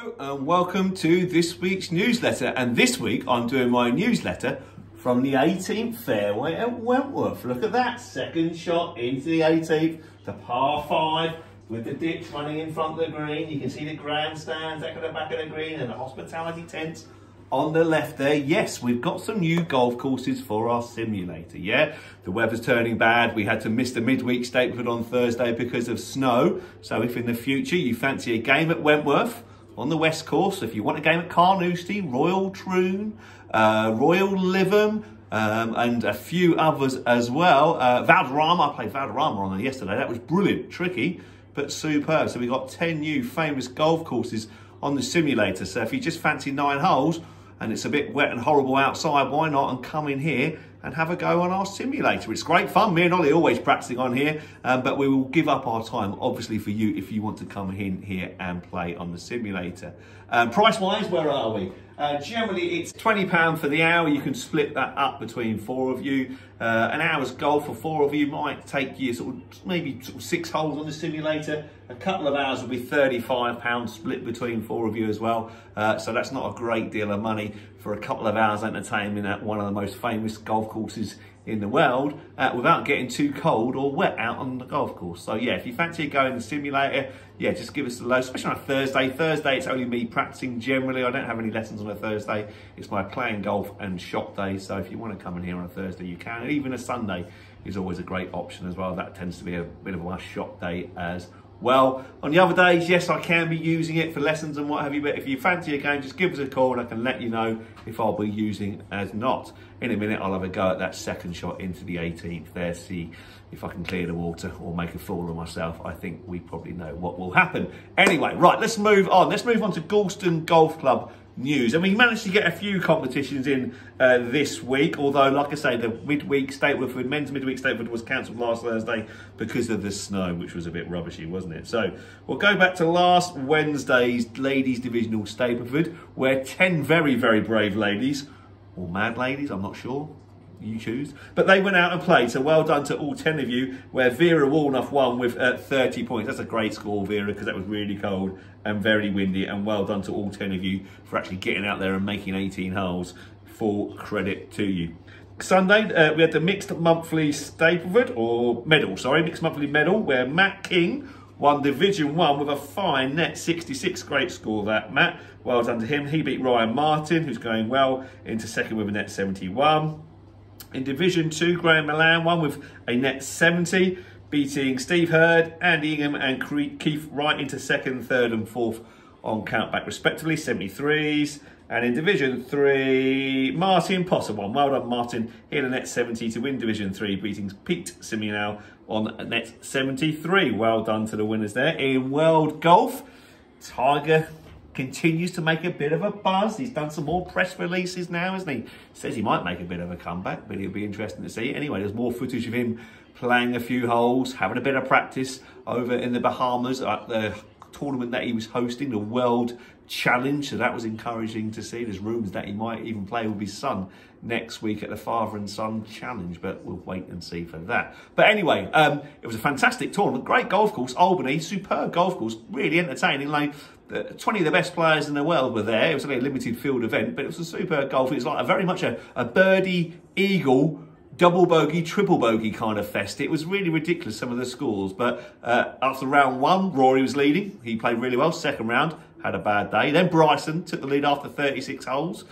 Hello and welcome to this week's newsletter, and this week I'm doing my newsletter from the 18th fairway at Wentworth. Look at that, second shot into the 18th, the par 5 with the ditch running in front of the green. You can see the grandstands at the back of the green and the hospitality tents on the left there. Yes, we've got some new golf courses for our simulator, yeah? The weather's turning bad. We had to miss the midweek statement on Thursday because of snow. So if in the future you fancy a game at Wentworth on the West Course, if you want a game at Carnoustie, Royal Troon, Royal Lytham, and a few others as well. Valderrama, I played Valderrama on there yesterday. That was brilliant, tricky, but superb. So we've got 10 new famous golf courses on the simulator. So if you just fancy 9 holes, and it's a bit wet and horrible outside, why not and come in here and have a go on our simulator. It's great fun. Me and Ollie are always practicing on here, but we will give up our time, obviously, for you if you want to come in here and play on the simulator. Price-wise, where are we? Generally, it's £20 for the hour. You can split that up between 4 of you. An hour's golf for 4 of you might take you maybe 6 holes on the simulator. A couple of hours will be £35 split between 4 of you as well. So that's not a great deal of money for a couple of hours entertainment at one of the most famous golf courses in the world without getting too cold or wet out on the golf course. So yeah, if you fancy going to the simulator, yeah, just give us a low, especially on a Thursday. Thursday, it's only me practicing generally. I don't have any lessons on a Thursday. It's my playing golf and shop day. So if you want to come in here on a Thursday, you can. And even a Sunday is always a great option as well. That tends to be a bit of a shop day as well. On the other days, yes, I can be using it for lessons and what have you, but if you fancy a game, just give us a call and I can let you know if I'll be using as not. In a minute, I'll have a go at that second shot into the 18th there, see if I can clear the water or make a fool of myself. I think we probably know what will happen. Anyway, right, let's move on. Let's move on to Galston Golf Club news. And we managed to get a few competitions in this week, although, like I say, the midweek Stateford, men's midweek Stateford was cancelled last Thursday because of the snow, which was a bit rubbishy, wasn't it? So we'll go back to last Wednesday's ladies divisional Stateford, where 10 very, very brave ladies, or mad ladies, I'm not sure, you choose, but they went out and played. So well done to all 10 of you, where Vera Walnoff won with 30 points. That's a great score, Vera, because that was really cold and very windy, and well done to all 10 of you for actually getting out there and making 18 holes. Full credit to you. Sunday, we had the mixed monthly Stapleford, or medal, sorry, mixed monthly medal, where Matt King won Division 1 with a fine net 66. Great score that, Matt. Well done to him. He beat Ryan Martin, who's going well, into second with a net 71. In Division 2, Graham Milan won with a net 70, beating Steve Hurd, Andy Ingham and Keith Wright into second, third and fourth on countback respectively, 73s. And in Division 3, Martin Potter won. Well done, Martin. He had a net 70 to win Division 3, beating Pete Simeow on a net 73. Well done to the winners there. In World Golf, Tiger continues to make a bit of a buzz. He's done some more press releases now, hasn't he? Says he might make a bit of a comeback, but it'll be interesting to see. Anyway, there's more footage of him playing a few holes, having a bit of practice over in the Bahamas at the tournament that he was hosting, the World Challenge. So that was encouraging to see. There's rumours that he might even play with his son next week at the Father and Son Challenge, but we'll wait and see for that. But anyway, it was a fantastic tournament. Great golf course, Albany, superb golf course, really entertaining. Like 20 of the best players in the world were there. It was only a limited field event, but it was a superb golf. It was like very much a birdie, eagle, double bogey, triple bogey kind of fest. It was really ridiculous, some of the scores. But after round 1, Rory was leading. He played really well. Second round, had a bad day. Then Bryson took the lead after 36 holes.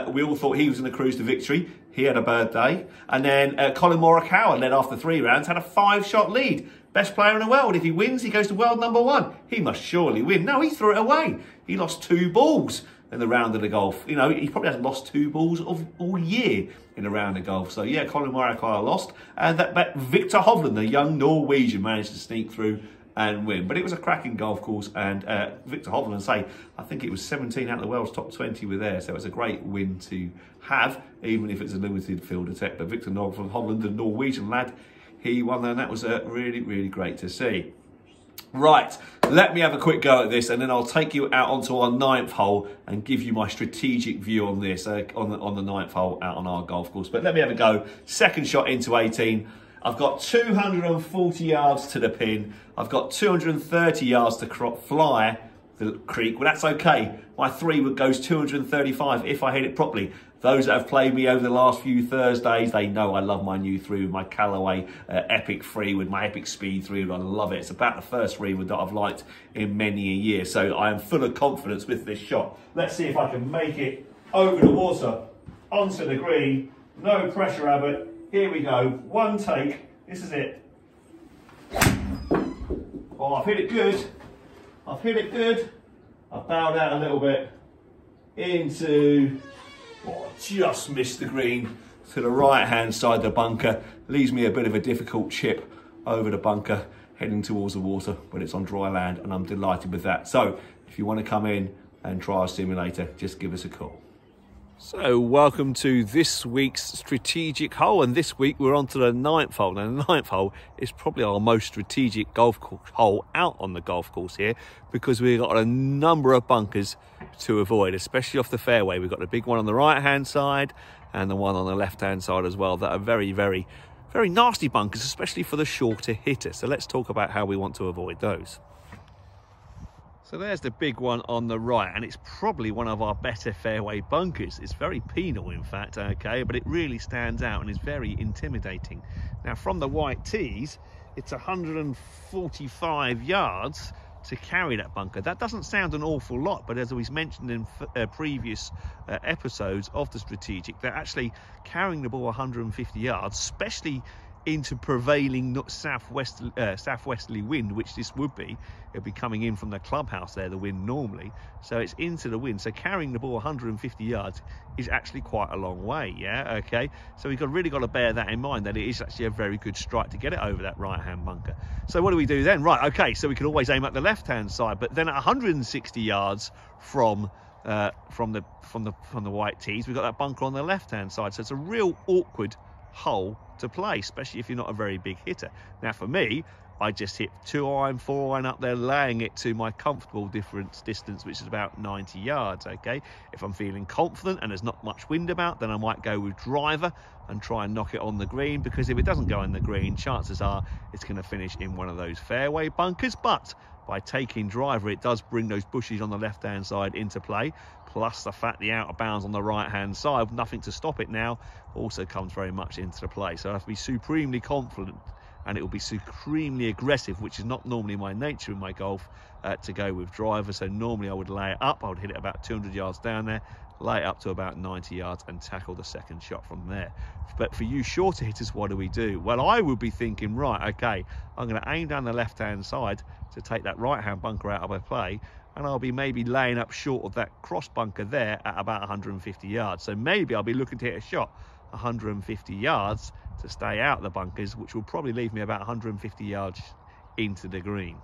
We all thought he was going to cruise to victory. He had a bad day. And then Colin Morikawa led after 3 rounds, had a 5-shot lead. Best player in the world. If he wins, he goes to world number 1. He must surely win. No, he threw it away. He lost 2 balls in the round of the golf. You know, he probably hasn't lost 2 balls all year in a round of golf. So yeah, Colin Morikawa lost. And that Victor Hovland, the young Norwegian, managed to sneak through and win. But it was a cracking golf course, and Victor Hovland, I think it was 17 out of the world's top 20 were there, so it was a great win to have, even if it's a limited field attack. But Victor Hovland, the Norwegian lad, he won, and that was really, really great to see. Right, let me have a quick go at this, and then I'll take you out onto our 9th hole and give you my strategic view on this, on the 9th hole out on our golf course. But let me have a go. Second shot into 18. I've got 240 yards to the pin. I've got 230 yards to fly the creek. Well, that's okay. My 3 wood goes 235 if I hit it properly. Those that have played me over the last few Thursdays, they know I love my new 3 wood, my Callaway Epic 3 wood, my Epic Speed 3 wood. I love it. It's about the first 3 wood that I've liked in many a year. So I am full of confidence with this shot. Let's see if I can make it over the water, onto the green. No pressure, Abbott. Here we go. One take. This is it. Oh, I've hit it good. I've hit it good. I've bowed out a little bit into, oh, just missed the green to the right-hand side of the bunker. Leaves me a bit of a difficult chip over the bunker, heading towards the water, but it's on dry land, and I'm delighted with that. So, if you want to come in and try our simulator, just give us a call. So welcome to this week's strategic hole, and this week we're on to the 9th hole. Now the 9th hole is probably our most strategic golf hole out on the golf course here, because we've got a number of bunkers to avoid, especially off the fairway. We've got the big one on the right hand side and the one on the left hand side as well, that are very, very, very nasty bunkers, especially for the shorter hitter. So let's talk about how we want to avoid those. So there's the big one on the right, and it's probably one of our better fairway bunkers. It's very penal, in fact, okay, but it really stands out and is very intimidating. Now, from the white tees, it's 145 yards to carry that bunker. That doesn't sound an awful lot, but as we've mentioned in previous episodes of the strategic, they're actually carrying the ball 150 yards, especially into prevailing southwesterly wind, which this would be. It'll be coming in from the clubhouse there, the wind normally, so it's into the wind. So carrying the ball 150 yards is actually quite a long way, yeah, okay. So we've really got to bear that in mind, that it is actually a very good strike to get it over that right hand bunker. So what do we do then? Right, okay, so we can always aim at the left hand side, but then at 160 yards from the white tees, we've got that bunker on the left hand side. So it's a real awkward hole to play, especially if you're not a very big hitter. Now for me, I just hit 2-iron, 4-iron up there, laying it to my comfortable distance, which is about 90 yards, okay? If I'm feeling confident and there's not much wind about, then I might go with driver and try and knock it on the green, because if it doesn't go in the green, chances are it's going to finish in one of those fairway bunkers. But by taking driver, it does bring those bushes on the left-hand side into play, plus the fact the out of bounds on the right-hand side, nothing to stop it now, also comes very much into the play. So I have to be supremely confident, and it will be supremely aggressive, which is not normally my nature in my golf, to go with driver. So normally I would lay it up, I would hit it about 200 yards down there, lay it up to about 90 yards and tackle the second shot from there. But for you shorter hitters, what do we do? Well, I would be thinking, right, okay, I'm going to aim down the left-hand side to take that right-hand bunker out of my play, and I'll be maybe laying up short of that cross bunker there at about 150 yards. So maybe I'll be looking to hit a shot 150 yards to stay out the bunkers, which will probably leave me about 150 yards into the green.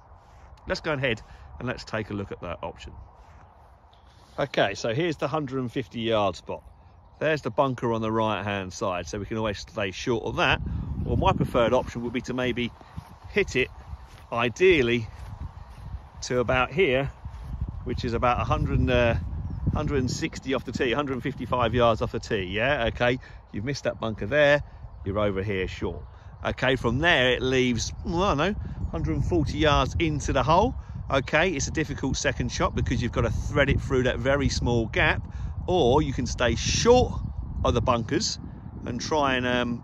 Let's go ahead and let's take a look at that option. Okay, so here's the 150 yard spot. There's the bunker on the right hand side, so we can always stay short of that. Well, my preferred option would be to maybe hit it, ideally, to about here, which is about 160 off the tee, 155 yards off the tee, yeah, okay. You've missed that bunker there, you're over here short. Okay, from there it leaves, well, I don't know, 140 yards into the hole. Okay, it's a difficult second shot because you've got to thread it through that very small gap, or you can stay short of the bunkers and try and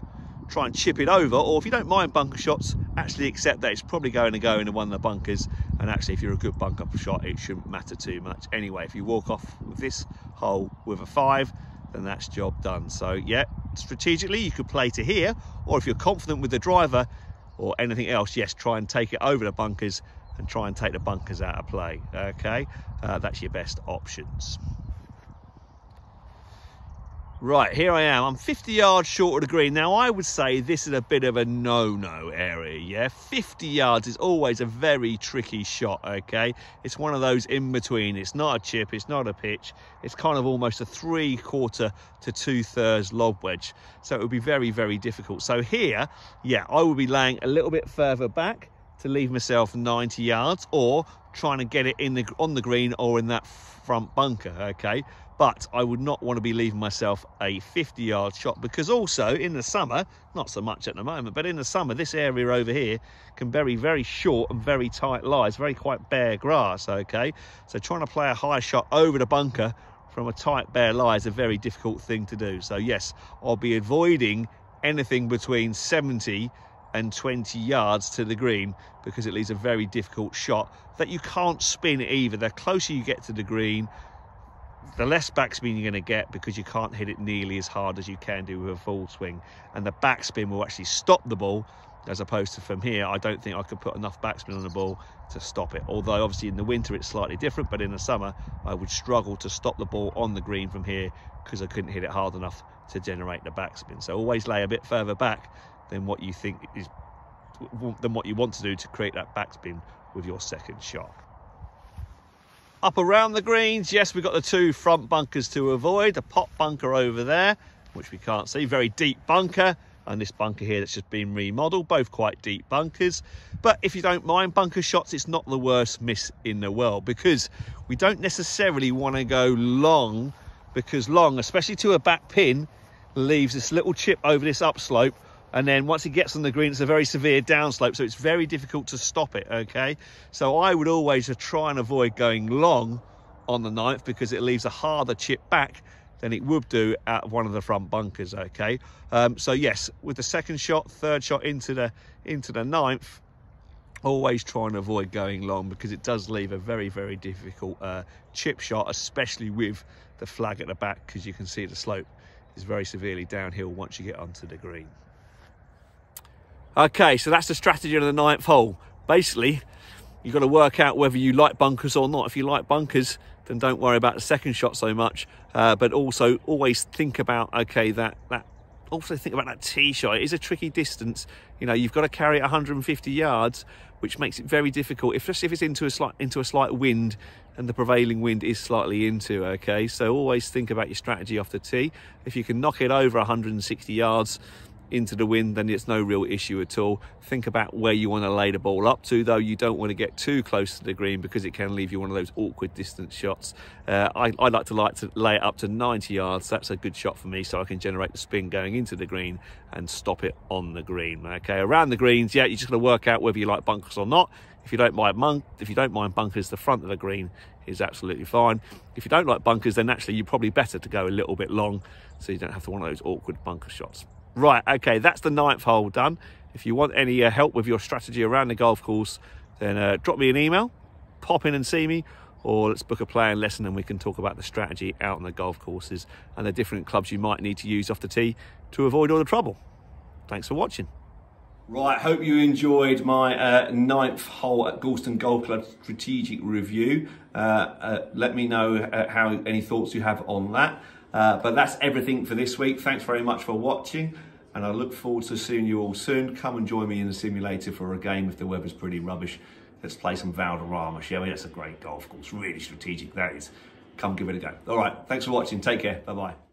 chip it over, or if you don't mind bunker shots, actually accept that it's probably going to go into one of the bunkers, and actually if you're a good bunker shot, it shouldn't matter too much. Anyway, if you walk off with this hole with a 5, then that's job done. So yeah, strategically you could play to here, or if you're confident with the driver or anything else, yes, try and take it over the bunkers and try and take the bunkers out of play. Okay, that's your best options. Right, here I am. I'm 50 yards short of the green. Now, I would say this is a bit of a no-no area, yeah? 50 yards is always a very tricky shot, okay? It's one of those in between. It's not a chip, it's not a pitch. It's kind of almost a 3/4 to 2/3 lob wedge. So it would be very, very difficult. So here, yeah, I would be laying a little bit further back to leave myself 90 yards, or trying to get it on the green or in that front bunker, okay? But I would not want to be leaving myself a 50-yard shot, because also in the summer, not so much at the moment, but in the summer, this area over here can be very short and very tight lies, very quite bare grass, okay? So trying to play a high shot over the bunker from a tight bare lie is a very difficult thing to do. So yes, I'll be avoiding anything between 70 and 20 yards to the green, because it leaves a very difficult shot that you can't spin either. The closer you get to the green, the less backspin you're going to get, because you can't hit it nearly as hard as you can do with a full swing, and the backspin will actually stop the ball, as opposed to from here, I don't think I could put enough backspin on the ball to stop it. Although obviously in the winter it's slightly different, but in the summer I would struggle to stop the ball on the green from here, because I couldn't hit it hard enough to generate the backspin. So always lay a bit further back than what you think is, than what you want to do to create that backspin with your second shot. Up around the greens, yes, we've got the two front bunkers to avoid. A pot bunker over there, which we can't see, very deep bunker, and this bunker here that's just been remodeled, both quite deep bunkers. But if you don't mind bunker shots, it's not the worst miss in the world, because we don't necessarily want to go long, because long, especially to a back pin, leaves this little chip over this upslope, and then once it gets on the green, it's a very severe downslope, so it's very difficult to stop it, okay? So I would always try and avoid going long on the 9th, because it leaves a harder chip back than it would do at one of the front bunkers, okay? So yes, with the second shot, third shot into the 9th, always try and avoid going long, because it does leave a very, very difficult chip shot, especially with the flag at the back, because you can see the slope is very severely downhill once you get onto the green. Okay, so that's the strategy on the 9th hole. Basically, you've got to work out whether you like bunkers or not. If you like bunkers, then don't worry about the second shot so much. But also always think about, okay, also think about that tee shot. It is a tricky distance. You know, you've got to carry it 150 yards, which makes it very difficult, especially if it's into a slight wind and the prevailing wind is slightly into, okay? So always think about your strategy off the tee. If you can knock it over 160 yards into the wind, then it's no real issue at all. Think about where you want to lay the ball up to, though. You don't want to get too close to the green, because it can leave you one of those awkward distance shots. I like to lay it up to 90 yards. That's a good shot for me, so I can generate the spin going into the green and stop it on the green. Okay, around the greens, yeah, you're just going to work out whether you like bunkers or not. If you don't mind bunkers, the front of the green is absolutely fine. If you don't like bunkers, then actually you're probably better to go a little bit long, so you don't have to one of those awkward bunker shots. Right, okay, that's the 9th hole done. If you want any help with your strategy around the golf course, then drop me an email, pop in and see me, or let's book a playing lesson and we can talk about the strategy out on the golf courses and the different clubs you might need to use off the tee to avoid all the trouble. Thanks for watching. Right, hope you enjoyed my 9th hole at Galston Golf Club strategic review. Let me know how any thoughts you have on that. But that's everything for this week. Thanks very much for watching, and I look forward to seeing you all soon. Come and join me in the simulator for a game if the weather's pretty rubbish. Let's play some Valderrama, shall we? That's a great golf course, really strategic that is. Come give it a go. All right, thanks for watching. Take care. Bye-bye.